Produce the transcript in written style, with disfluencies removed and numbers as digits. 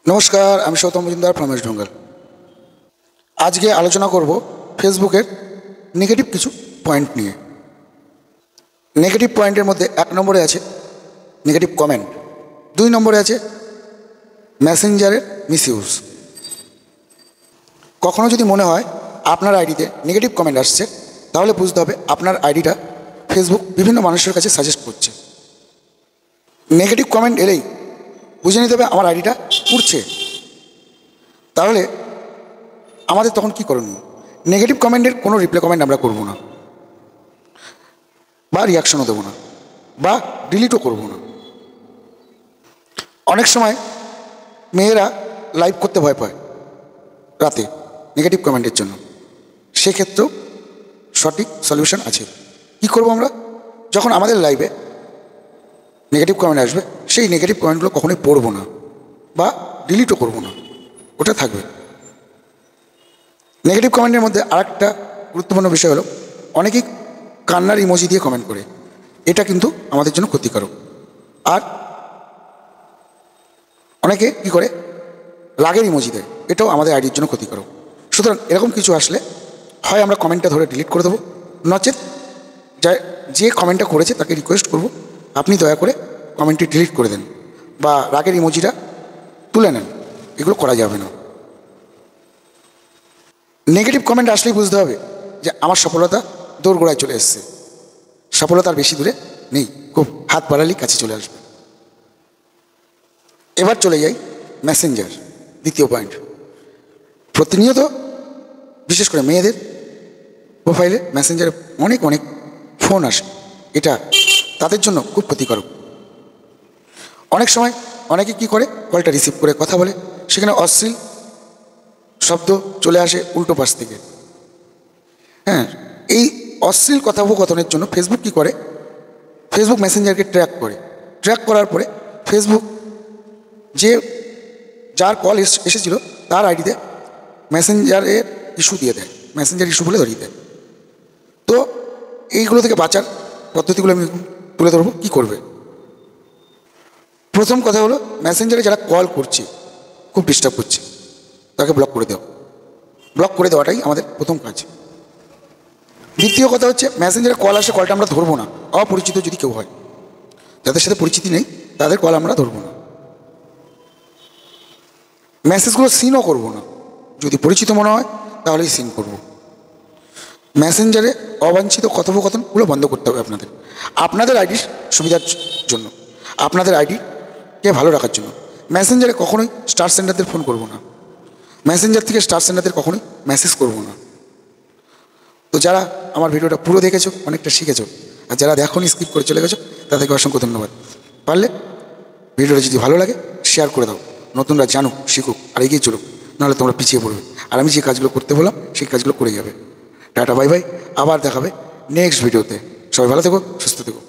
নমস্কার, আমি সৌতম মজুমদার প্রমেশ ঢঙ্গাল। আজকে আলোচনা করব ফেসবুকের নেগেটিভ কিছু পয়েন্ট নিয়ে। নেগেটিভ পয়েন্টের মধ্যে 1 নম্বরে আছে নেগেটিভ কমেন্ট, 2 নম্বরে আছে মেসেঞ্জারের মিসইউজ। কখনো যদি মনে হয় আপনার আইডিতে নেগেটিভ কমেন্ট আসছে, তাহলে বুঝতে হবে আপনার আইডিটা ফেসবুক বিভিন্ন মানুষের কাছে সাজেস্ট করছে। নেগেটিভ কমেন্ট এলেই বুঝে নিতে হবে আমার আইডিটা উড়ছে। তাহলে আমাদের তখন কী করণীয়? নেগেটিভ কমেন্টের কোনো রিপ্লাই কমেন্ট আমরা করব না, বা রিয়াকশনও দেবো না, বা ডিলিটও করব না। অনেক সময় মেয়েরা লাইভ করতে ভয় পায় রাতে নেগেটিভ কমেন্টের জন্য। সেক্ষেত্রেও সঠিক সলিউশন আছে। কি করব আমরা? যখন আমাদের লাইভে নেগেটিভ কমেন্ট আসবে, সেই নেগেটিভ কমেন্টগুলো কখনোই পড়ব না বা ডিলিটও করব না, ওটা থাকবে। নেগেটিভ কমেন্টের মধ্যে আরেকটা গুরুত্বপূর্ণ বিষয় হলো, অনেকেই কান্নার ইমোজি দিয়ে কমেন্ট করে। এটা কিন্তু আমাদের জন্য ক্ষতিকারক। আর অনেকে কী করে, রাগের ইমোজি দেয়, এটাও আমাদের আইডির জন্য ক্ষতিকারক। সুতরাং এরকম কিছু আসলে হয় আমরা কমেন্টটা ধরে ডিলিট করে দেবো, নচেত যে কমেন্টটা করেছে তাকে রিকোয়েস্ট করব, আপনি দয়া করে কমেন্টটি ডিলিট করে দেন বা রাগের ইমোজিটা তুলে নেন। এগুলো করা যাবে না। নেগেটিভ কমেন্ট আসলেই বুঝতে হবে যে আমার সফলতা দোরগোড়ায় চলে এসছে, সফলতা আর বেশি দূরে নেই, খুব হাত বাড়ালেই কাছে চলে আসবে। এবার চলে যাই মেসেঞ্জার, দ্বিতীয় পয়েন্ট। প্রতিনিয়ত বিশেষ করে মেয়েদের প্রোফাইলে মেসেঞ্জারে অনেক অনেক ফোন আসে। এটা তাদের জন্য খুব ক্ষতিকারক। অনেক সময় অনেকে কি করে, কলটা রিসিভ করে কথা বলে, সেখানে অশ্লীল শব্দ চলে আসে উল্টো পাশ থেকে। হ্যাঁ, এই অশ্লীল কথোপকথনের জন্য ফেসবুক কি করে, ফেসবুক মেসেঞ্জারকে ট্র্যাক করে। ট্র্যাক করার পরে ফেসবুক যার কল এসেছিল তার আইডিতে মেসেঞ্জারের ইস্যু দিয়ে দেয়, মেসেঞ্জার ইস্যু বলে ধরিয়ে দেয়। তো এইগুলো থেকে বাঁচার পদ্ধতিগুলো আমি তুলে ধরবো। কী করবে? প্রথম কথা হলো, মেসেঞ্জারে যারা কল করছে, খুব ডিস্টার্ব করছে, তাকে ব্লক করে দেওয়া। ব্লক করে দেওয়াটাই আমাদের প্রথম কাজ। দ্বিতীয় কথা হচ্ছে, মেসেঞ্জারে কল আসে, কলটা আমরা ধরবো না। অপরিচিত যদি কেউ হয়, যাদের সাথে পরিচিতি নেই, তাদের কল আমরা ধরবো না। মেসেজগুলো সিনও করবো না। যদি পরিচিত মনে হয় তাহলেই সিন করব। মেসেঞ্জারে অবাঞ্ছিত কথোপকথনগুলো বন্ধ করতে হবে আপনাদের আইডির সুবিধার জন্য, আপনাদের আইডিকে ভালো রাখার জন্য। মেসেঞ্জারে কখনোই স্টার সেন্ডারদের ফোন করব না, মেসেঞ্জার থেকে স্টার সেন্ডারদের কখনোই মেসেজ করব না। তো যারা আমার ভিডিওটা পুরো দেখেছো, অনেকটা শিখেছো, আর যারা দেখোনি স্কিপ করে চলে গেছো, তাদেরকে অসংখ্য ধন্যবাদ। পারলে ভিডিওটা যদি ভালো লাগে শেয়ার করে দাও, নতুনরা জানুক, শিখুক আর এগিয়ে চলুক। নাহলে তোমরা পিছিয়ে পড়বে, আর আমি যে কাজগুলো করতে বললাম সেই কাজগুলো করে যাবে। টাটা, বাই বাই, আবার দেখাবে নেক্সট ভিডিওতে। সবাই ভালো থেকো, সুস্থ থেকো।